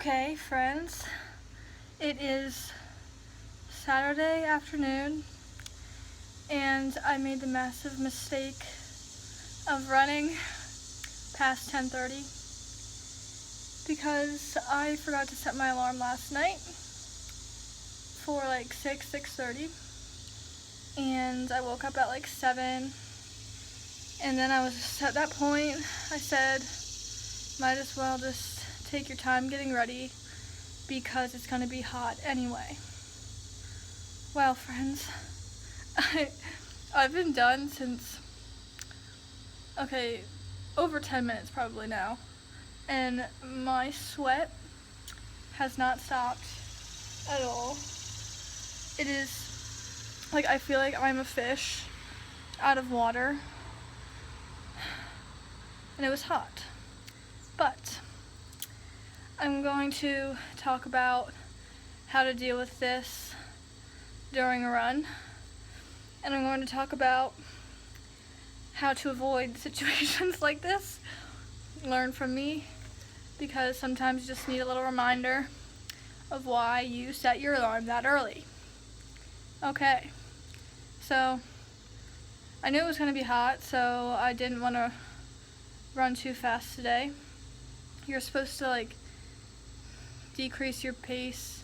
Okay, friends, it is Saturday afternoon, and I made the massive mistake of running past 10:30 because I forgot to set my alarm last night for like 6:30, and I woke up at like 7, and then I was just at that point, I said, might as well just take your time getting ready because it's gonna be hot anyway. Well, friends, I've been done since, over 10 minutes probably now, and my sweat has not stopped at all. It is like I feel like I'm a fish out of water, and it was hot. But I'm going to talk about how to deal with this during a run, and I'm going to talk about how to avoid situations like this. Learn from me, because sometimes you just need a little reminder of why you set your alarm that early. Okay, so I knew it was going to be hot, so I didn't want to run too fast today. You're supposed to decrease your pace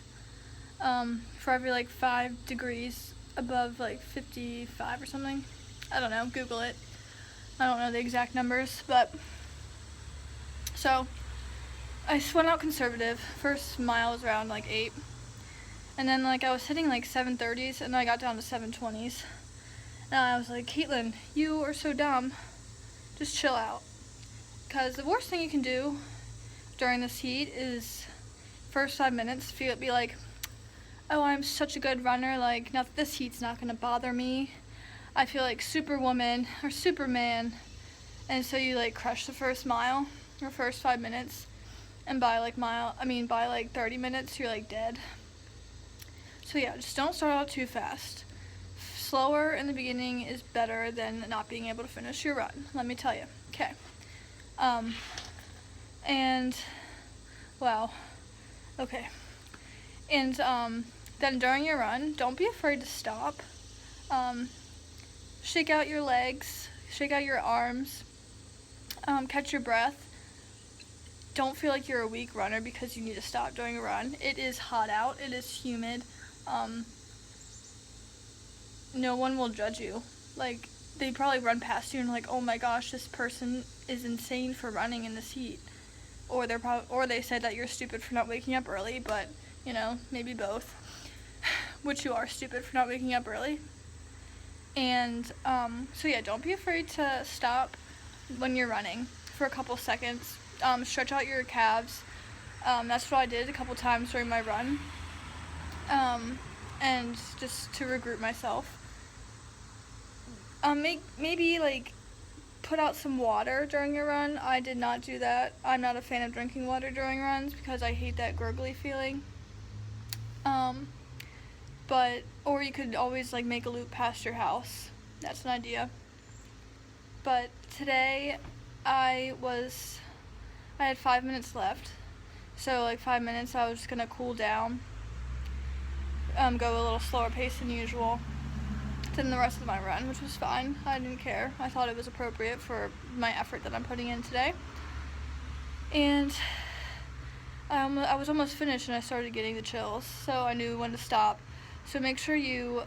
for every 5 degrees above 55 or something. I don't know, Google it. I don't know the exact numbers, but so I went out conservative. First mile was around 8, and then I was hitting 7:30s, and then I got down to 7:20s, and I was like, Caitlin, you are so dumb. Just chill out, because the worst thing you can do during this heat is first 5 minutes be like, oh, I'm such a good runner, now this heat's not gonna bother me. I feel like Superwoman or Superman. And so you crush the first mile or first 5 minutes, and by 30 minutes you're dead. So yeah, just don't start out too fast. Slower in the beginning is better than not being able to finish your run, let me tell you. Okay. And wow. Okay. And then during your run, don't be afraid to stop. Shake out your legs, shake out your arms, catch your breath. Don't feel like you're a weak runner because you need to stop during a run. It is hot out, it is humid. No one will judge you. They probably run past you and oh my gosh, this person is insane for running in this heat. Or they said that you're stupid for not waking up early, but maybe both. Which you are stupid for not waking up early. And so yeah, don't be afraid to stop when you're running for a couple seconds. Stretch out your calves. That's what I did a couple times during my run. And just to regroup myself. Maybe put out some water during your run. I did not do that. I'm not a fan of drinking water during runs because I hate that gurgly feeling. Or you could always make a loop past your house. That's an idea. But today I had 5 minutes left. So 5 minutes I was just gonna cool down, go a little slower pace than usual than the rest of my run, which was fine. I didn't care. I thought it was appropriate for my effort that I'm putting in today. And I was almost finished and I started getting the chills, so I knew when to stop. So make sure you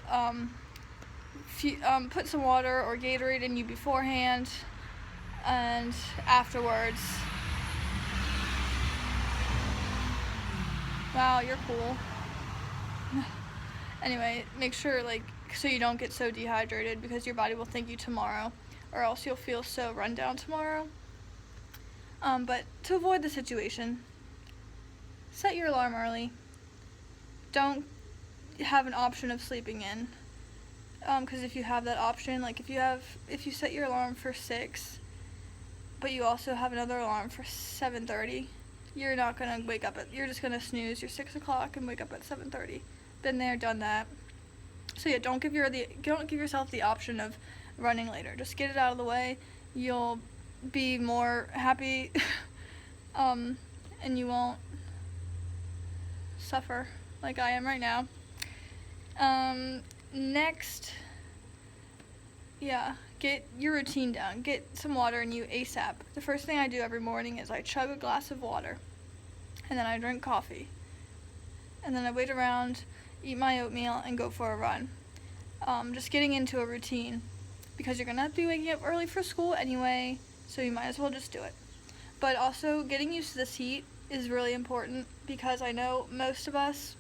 put some water or Gatorade in you beforehand and afterwards. Wow, you're cool. Anyway, make sure so you don't get so dehydrated, because your body will thank you tomorrow, or else you'll feel so run down tomorrow. But to avoid the situation, set your alarm early. Don't have an option of sleeping in, because if you have that option, if you set your alarm for 6, but you also have another alarm for 7:30, you're not gonna wake up you're just gonna snooze your 6 o'clock and wake up at 7:30. Been there, done that. So yeah, don't give yourself the option of running later. Just get it out of the way. You'll be more happy, and you won't suffer like I am right now. Next, yeah, get your routine down. Get some water in you ASAP. The first thing I do every morning is I chug a glass of water, and then I drink coffee, and then I wait around, eat my oatmeal, and go for a run. Just getting into a routine, because you're going to have to be waking up early for school anyway, so you might as well just do it. But also, getting used to this heat is really important, because I know most of us,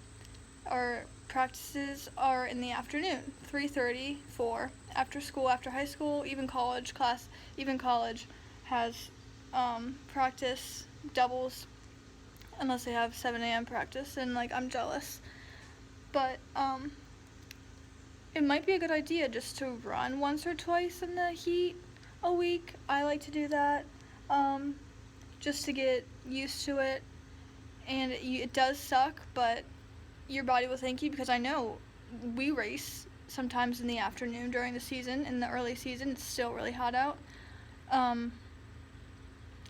our practices are in the afternoon, 3:30, 4, after school, after high school, even college has practice doubles, unless they have 7 a.m. practice, and like I'm jealous. But it might be a good idea just to run once or twice in the heat a week. I like to do that, just to get used to it. And it does suck, but your body will thank you, because I know we race sometimes in the afternoon during the season. In the early season, it's still really hot out.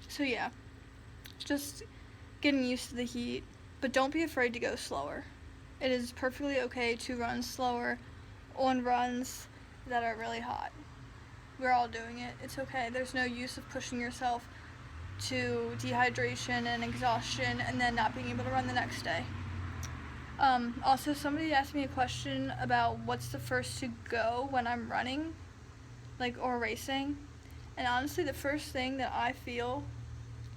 So yeah, just getting used to the heat, but don't be afraid to go slower. It is perfectly okay to run slower on runs that are really hot. We're all doing it. It's okay. There's no use of pushing yourself to dehydration and exhaustion and then not being able to run the next day. Also, somebody asked me a question about what's the first to go when I'm running, or racing. And honestly, the first thing that I feel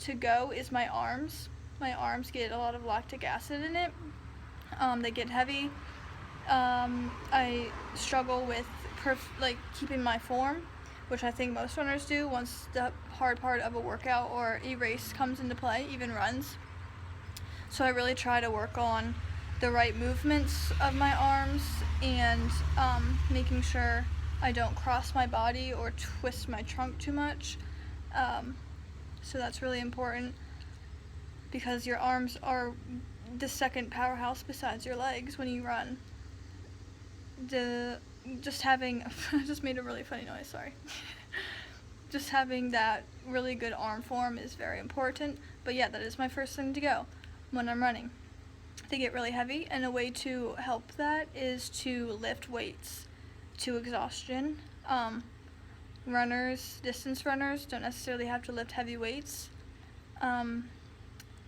to go is my arms. My arms get a lot of lactic acid in it. They get heavy. I struggle with keeping my form, which I think most runners do once the hard part of a workout or a race comes into play, even runs. So I really try to work on the right movements of my arms and making sure I don't cross my body or twist my trunk too much. So that's really important, because your arms are the second powerhouse besides your legs when you run. I just made a really funny noise, sorry. Just having that really good arm form is very important. But yeah, that is my first thing to go when I'm running. They get really heavy, and a way to help that is to lift weights to exhaustion. Distance runners don't necessarily have to lift heavy weights. I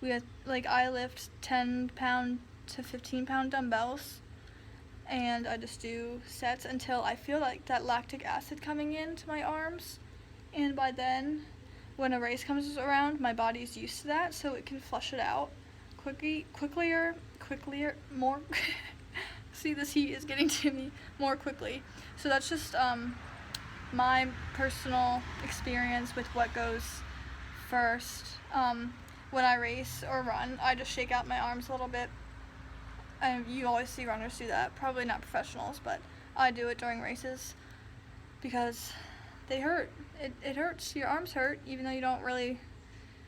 lift 10-pound to 15-pound dumbbells, and I just do sets until I feel like that lactic acid coming into my arms. And by then, when a race comes around, my body's used to that, so it can flush it out quickly, more. See, this heat is getting to me more quickly. So that's just my personal experience with what goes first. When I race or run, I just shake out my arms a little bit. You always see runners do that, probably not professionals, but I do it during races because they hurt. It hurts. Your arms hurt, even though you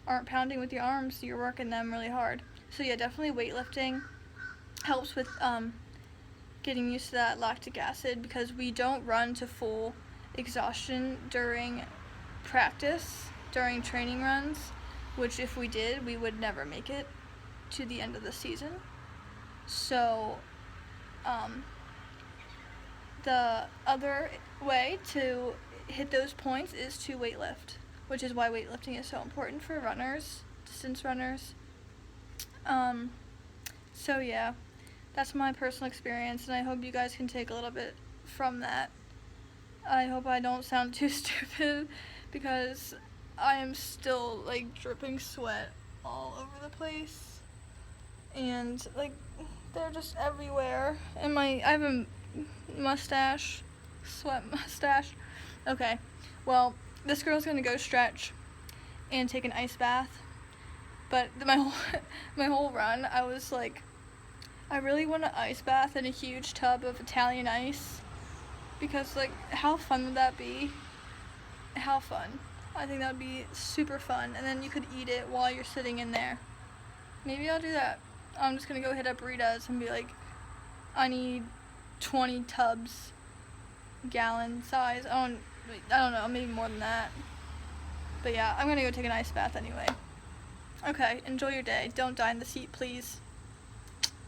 aren't pounding with your arms, you're working them really hard. So yeah, definitely weightlifting helps with getting used to that lactic acid, because we don't run to full exhaustion during practice, during training runs, which if we did, we would never make it to the end of the season. So the other way to hit those points is to weightlift, which is why weightlifting is so important for runners, distance runners. So yeah, that's my personal experience, and I hope you guys can take a little bit from that. I hope I don't sound too stupid, because I am still dripping sweat all over the place, and they're just everywhere. And I have a sweat mustache. Okay, well, this girl's gonna go stretch and take an ice bath. But my whole run, I was like, I really want an ice bath in a huge tub of Italian ice, because how fun would that be? How fun. I think that would be super fun, and then you could eat it while you're sitting in there. Maybe I'll do that. I'm just gonna go hit up Rita's and be like, I need 20 tubs, gallon size. I don't know, maybe more than that. But yeah, I'm gonna go take an ice bath anyway. Okay, enjoy your day. Don't die in this heat, please.